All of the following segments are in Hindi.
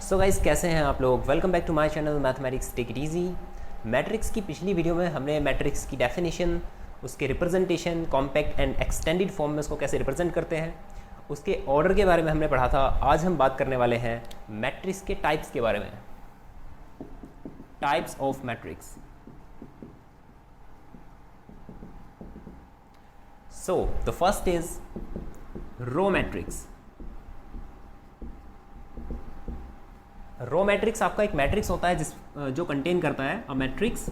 सो गाइस, कैसे हैं आप लोग। Welcome back to my channel mathematics take it easy. Matrix की पिछली वीडियो में हमने मैट्रिक्स की डेफिनेशन, उसके representation, compact and extended form में उसको कैसे रिप्रेजेंट करते हैं, उसके ऑर्डर के बारे में हमने पढ़ा था। आज हम बात करने वाले हैं मैट्रिक्स के टाइप्स के बारे में, types of matrix. So the first is row matrix. Row matrix आपका एक मैट्रिक्स होता है जो कंटेन करता है a matrix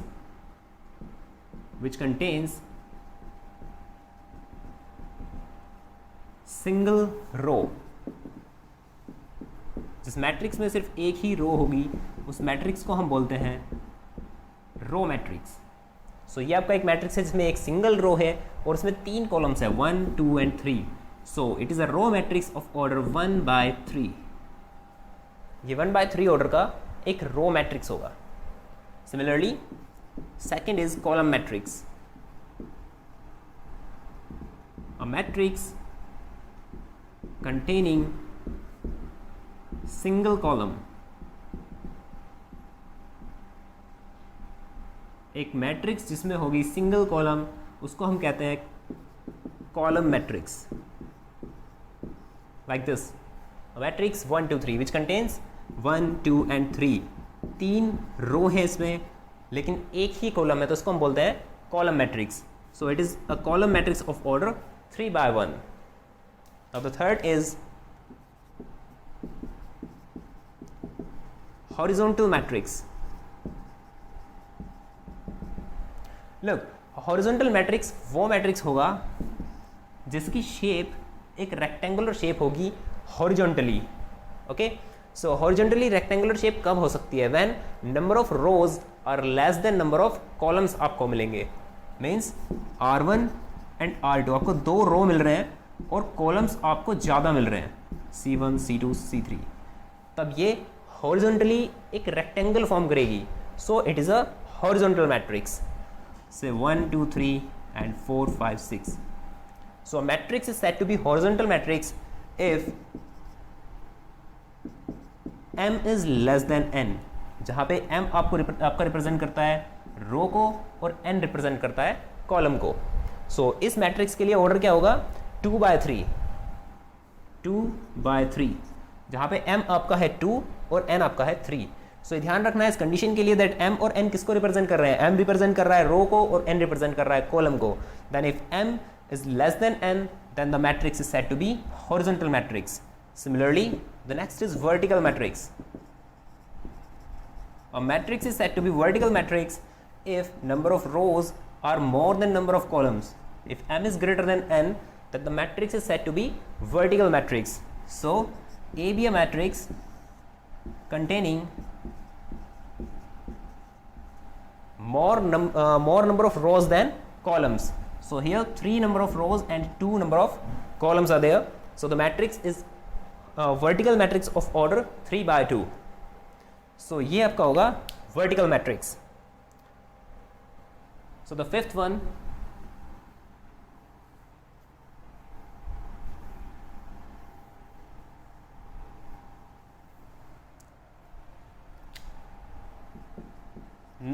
which contains single row. जिस मैट्रिक्स में सिर्फ एक ही रो होगी उस मैट्रिक्स को हम बोलते हैं रो मैट्रिक्स। सो ये आपका एक मैट्रिक्स है जिसमें एक सिंगल रो है और उसमें 3 कॉलम्स है 1, 2 and 3। So it is a row matrix of order 1/3। ये 1/3 ऑर्डर का एक रो मैट्रिक्स होगा। Similarly second is column matrix. A matrix containing single column. एक मैट्रिक्स जिसमें होगी सिंगल कॉलम उसको हम कहते हैं column matrix. Like this matrix 1, 2, 3 which contains 1, 2 and 3। 3 row है इसमें लेकिन एक ही कॉलम है तो उसको हम बोलते हैं column matrix. So it is a column matrix of order 3/1। Now the third is horizontal matrix. Look, horizontal matrix वो मैट्रिक्स होगा जिसकी शेप एक रेक्टेंगुलर शेप होगी horizontally. Okay, so horizontally rectangular shape कब हो सकती है? When number of rows are less than number of columns आपको मिलेंगे। मीन्स R1 एंड R2 आपको 2 रो मिल रहे हैं और कॉलम्स आपको ज़्यादा मिल रहे हैं C1, C2, C3। तब ये हॉरिजॉन्टली एक रेक्टेंगल फॉर्म करेगी। So it is a horizontal matrix. से 1, 2, 3 and 4, 5, 6। So a matrix is said to be horizontal matrix if m is less than n, जहाँ पे m आपका रिप्रेजेंट करता है रो को और n रिप्रेजेंट करता है कॉलम को। So इस मैट्रिक्स के लिए ऑर्डर क्या होगा? 2/3, 2/3, जहाँ पे m आपका है 2 और n आपका है 3। सो ध्यान रखना है इस कंडीशन के लिए दैट m और n किसको रिप्रेजेंट कर रहे हैं? m रिप्रेजेंट कर रहा है रो को और n रिप्रेजेंट कर रहा है कॉलम को। Then if m is less than n, then the matrix is said to be horizontal matrix. Similarly, the next is vertical matrix. A matrix is said to be vertical matrix if number of rows are more than number of columns. If m is greater than n, then the matrix is said to be vertical matrix. So, A be a matrix containing more number of rows than columns. So here 3 number of rows and 2 number of columns are there. So the matrix is a vertical matrix of order 3/2. So ये आपका होगा vertical matrix. So the fifth one,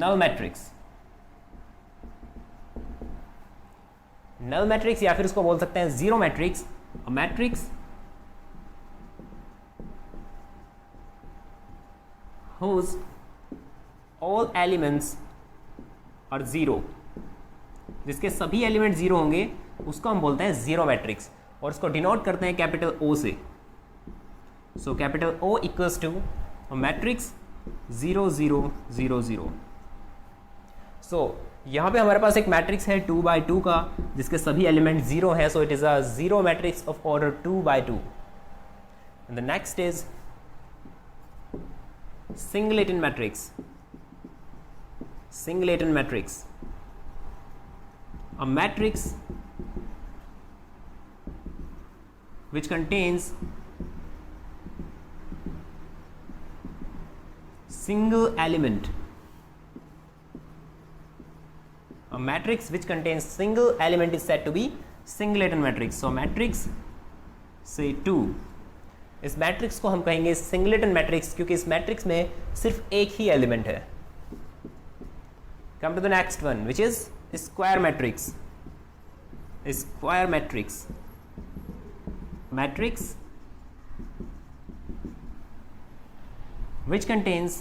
null matrix. Null matrix या फिर उसको बोल सकते हैं zero matrix. A matrix whose all elements are zero, जिसके सभी एलिमेंट जीरो होंगे उसको हम बोलते हैं जीरो मैट्रिक्स और उसको डिनोट करते हैं कैपिटल O से। So capital O equals to matrix 0, 0, 0, 0। So यहाँ पे हमारे पास एक मैट्रिक्स है 2/2 का जिसके सभी एलिमेंट जीरो हैं। सो it is a zero matrix of order 2/2। And the next is singleton matrix. Singleton matrix, a matrix which contains single element. A matrix which contains single element is said to be singleton matrix. So matrix say 2 इस मैट्रिक्स को हम कहेंगे सिंगलेटन मैट्रिक्स, क्योंकि इस मैट्रिक्स में सिर्फ एक ही एलिमेंट है. Come to the next one which is square matrix. Square matrix, matrix which contains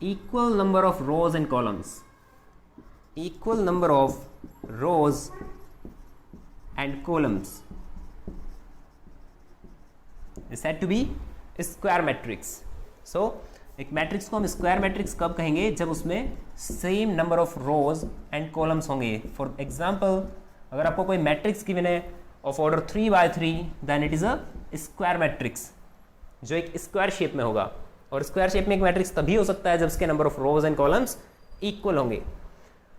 equal number of rows and columns, equal number of rows and columns is said to be square matrix. So एक मैट्रिक्स को हम स्क्वायर मैट्रिक्स कब कहेंगे, जब उसमें same number of rows and columns होंगे. फॉर एग्जाम्पल, अगर आपको कोई मैट्रिक्स गिवन है of order 3x3, then it is a square matrix, जो एक स्क्वायर शेप में होगा. और स्क्वायर शेप में एक मैट्रिक्स तभी हो सकता है जब उसके number of rows and columns equal होंगे.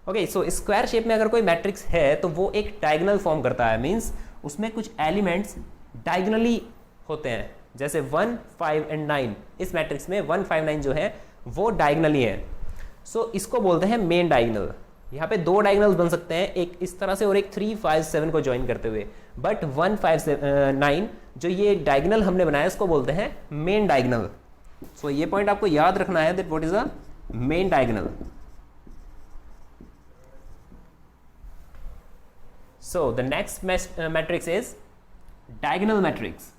ओके, सो स्क्वायर शेप में अगर कोई मैट्रिक्स है तो वो एक डायगोनल फॉर्म करता है, मीन्स उसमें कुछ एलिमेंट्स डायगोनली होते हैं. जैसे 1, 5 एंड 9, इस मैट्रिक्स में 1, 5, 9 जो है वो डायगोनली है. सो इसको बोलते हैं मेन डायगोनल. यहाँ पे दो डायगोनल्स बन सकते हैं, एक इस तरह से और एक 3, 5, 7 को ज्वाइन करते हुए. बट 1, 5, 9 जो ये डायगोनल हमने बनाया इसको बोलते हैं मेन डायगोनल. सो ये पॉइंट आपको याद रखना है that what is a main diagonal. So the next matrix is diagonal matrix.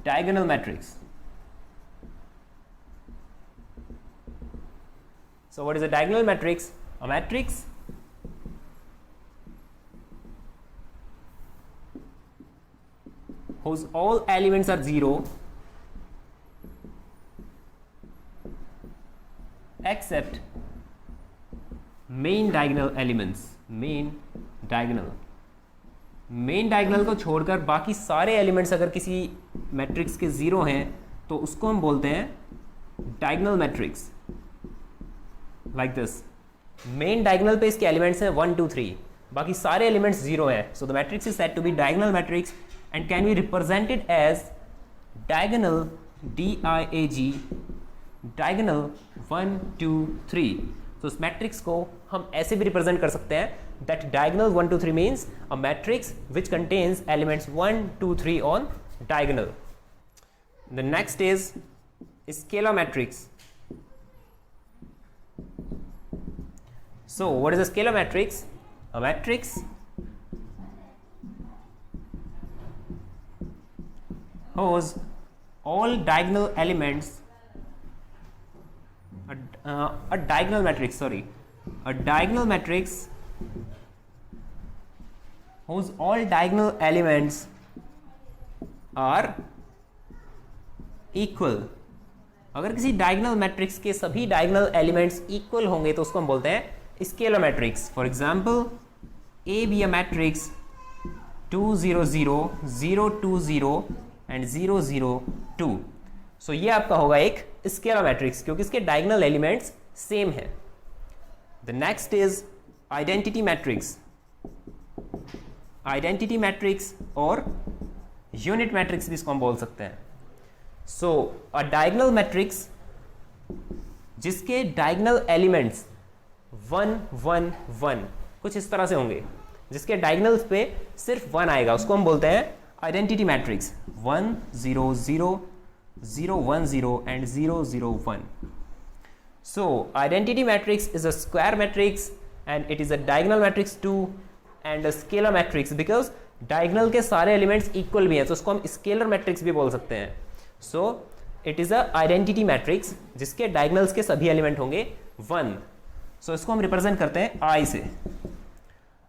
Diagonal matrix. So what is a diagonal matrix? A matrix whose all elements are 0 except main diagonal elements. Main diagonal. Main diagonal को छोड़कर बाकी सारे एलिमेंट्स अगर किसी मैट्रिक्स के जीरो हैं तो उसको हम बोलते हैं diagonal matrix. Like this, main diagonal पे इसके एलिमेंट्स हैं 1, 2, 3, बाकी सारे एलिमेंट्स जीरो हैं. So the matrix is said to be diagonal matrix and can be represented as diagonal, DIAG, diagonal 1, 2, 3. तो इस मैट्रिक्स को हम ऐसे भी रिप्रेजेंट कर सकते हैं that diagonal 1, 2, 3 means a matrix which contains elements 1, 2, 3 on diagonal. The next is scalar matrix. So what is a scalar matrix? A matrix whose all diagonal elements a diagonal matrix whose all diagonal elements are equal. अगर किसी डायगोनल मैट्रिक्स के सभी डायगोनल एलिमेंट्स इक्वल होंगे तो उसको हम बोलते हैं scalar matrix. For example, A be a matrix 2, 0, 0, 0, 2, 0 and 0, 0, 2. सो ये आपका होगा एक स्केलर मैट्रिक्स क्योंकि इसके डायगोनल एलिमेंट्स सेम है. The next is identity matrix. Identity matrix और यूनिट मैट्रिक्स भी इसको हम बोल सकते हैं. सो अ डायगोनल मैट्रिक्स जिसके डायगोनल एलिमेंट्स 1, 1, 1 कुछ इस तरह से होंगे, जिसके डायगोनल्स पे सिर्फ 1 आएगा, उसको हम बोलते हैं identity matrix. 1, 0, 0, 0, 1, 0 and 0, 0, 1. So identity matrix is a square matrix and it is a diagonal matrix too and a scalar matrix because diagonal के सारे elements equal भी हैं, तो उसको हम scalar matrix भी बोल सकते हैं. So it is a identity matrix जिसके diagonals के सभी element होंगे 1. So इसको हम represent करते हैं I से.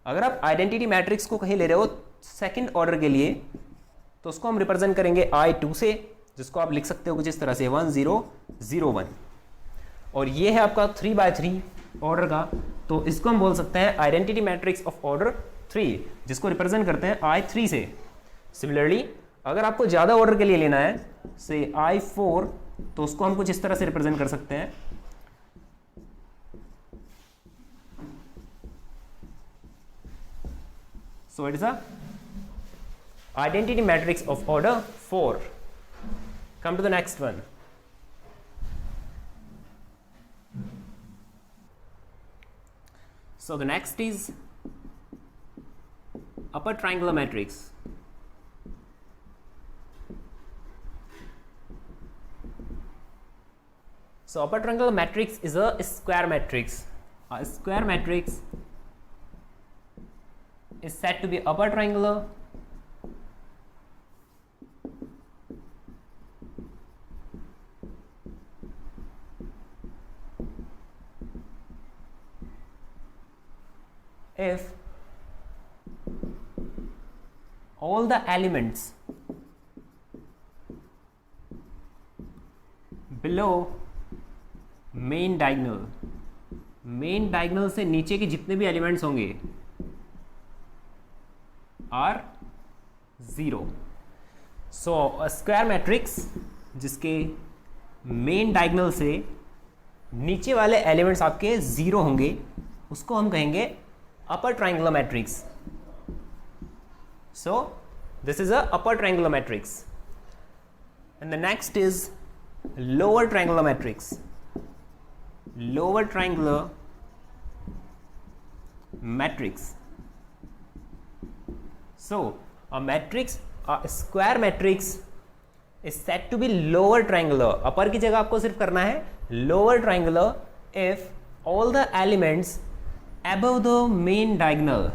अगर आप identity matrix को कहीं ले रहे हो second order के लिए तो उसको हम represent करेंगे I2 से, जिसको आप लिख सकते हो कुछ इस तरह से 1, 0, 0, 1. और ये है आपका 3x3 ऑर्डर का, तो इसको हम बोल सकते हैं आइडेंटिटी मैट्रिक्स ऑफ ऑर्डर 3, जिसको रिप्रेजेंट करते हैं I3 से. सिमिलरली अगर आपको ज़्यादा ऑर्डर के लिए लेना है से I4, तो उसको हम कुछ इस तरह से रिप्रेजेंट कर सकते हैं. सो it is a identity matrix of order 4. Come to the next one. So the next is upper triangular matrix. So upper triangular matrix is a square matrix. A square matrix is said to be upper triangular if all the elements below main diagonal से नीचे के जितने भी एलिमेंट्स होंगे are zero. So square matrix जिसके मेन डायगोनल से नीचे वाले एलिमेंट्स आपके जीरो होंगे उसको हम कहेंगे upper triangular matrix. So this is a upper triangular matrix. And the next is lower triangular matrix. Lower triangular matrix. So a matrix, a square matrix is said to be lower triangular. Upper की जगह आपको सिर्फ करना है lower triangular if all the elements above the main diagonal.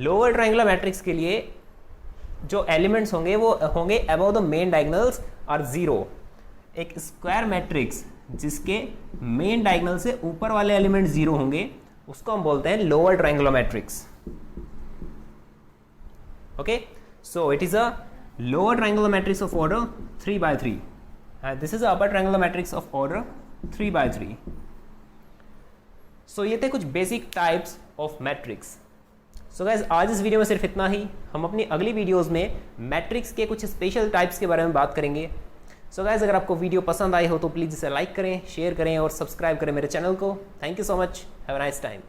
Lower triangular matrix के लिए जो elements होंगे वो होंगे above the main diagonals are zero. एक square matrix जिसके मेन डायगोनल से ऊपर वाले एलिमेंट जीरो होंगे उसको हम बोलते हैं lower triangular matrix. Okay, so it is a lower triangular matrix of order 3/3 and this is a upper triangular matrix of order 3/3. सो ये थे कुछ basic types of matrix. So guys आज इस वीडियो में सिर्फ इतना ही. हम अपनी अगली वीडियोस में मैट्रिक्स के कुछ स्पेशल टाइप्स के बारे में बात करेंगे. सो गाइस अगर आपको वीडियो पसंद आई हो तो प्लीज़ इसे लाइक करें, शेयर करें और सब्सक्राइब करें मेरे चैनल को. Thank you so much. Have a nice time.